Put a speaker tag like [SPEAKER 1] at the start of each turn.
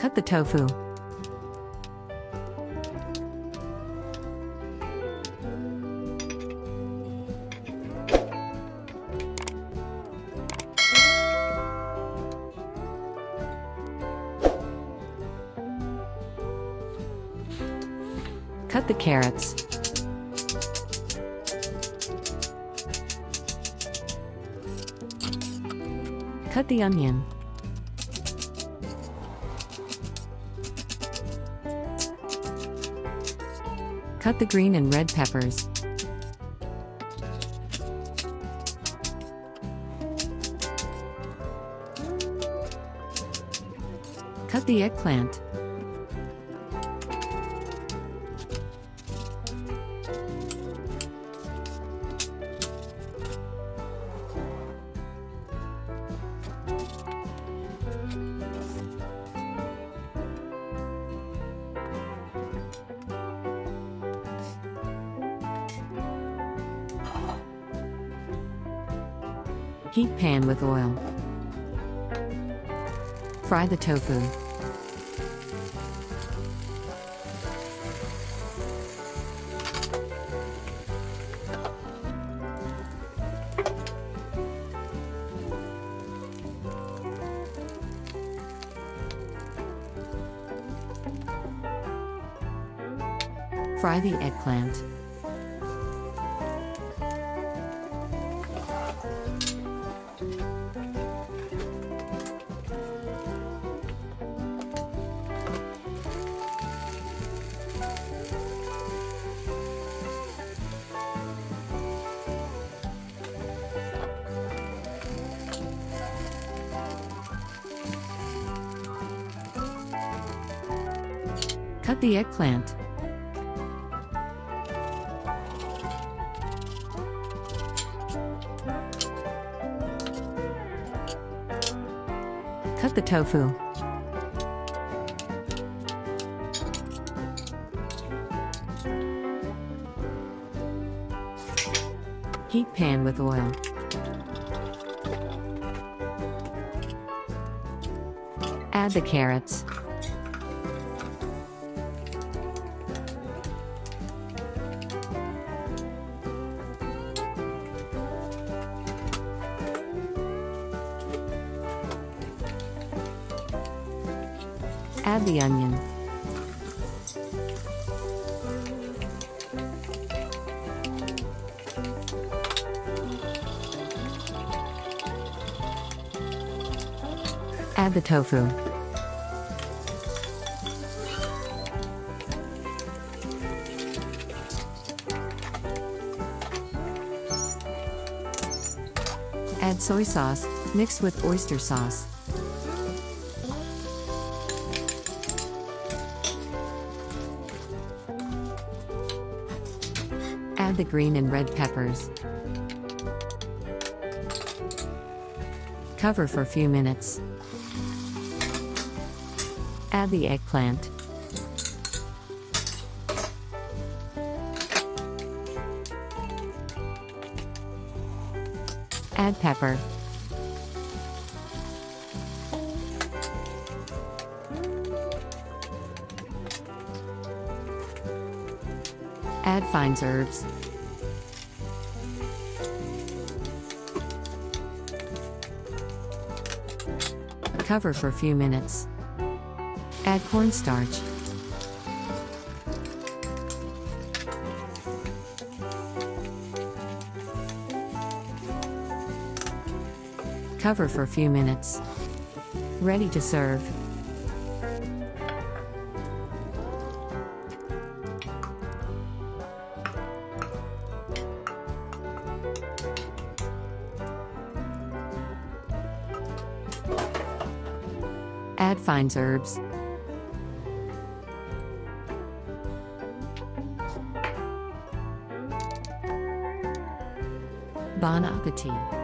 [SPEAKER 1] Cut the tofu. Cut the carrots. Cut the onion. Cut the green and red peppers. Cut the eggplant. Heat pan with oil. Fry the tofu. Fry the eggplant. Cut the eggplant. Cut the tofu. Heat pan with oil. Add the carrots. Add the onion. Add the tofu. Add soy sauce, mixed with oyster sauce. Add the green and red peppers. Cover for a few minutes. Add the eggplant. Add pepper. Add fine herbs. Cover for a few minutes. Add cornstarch. Cover for a few minutes. Ready to serve. Add fine herbs. Bon appetit!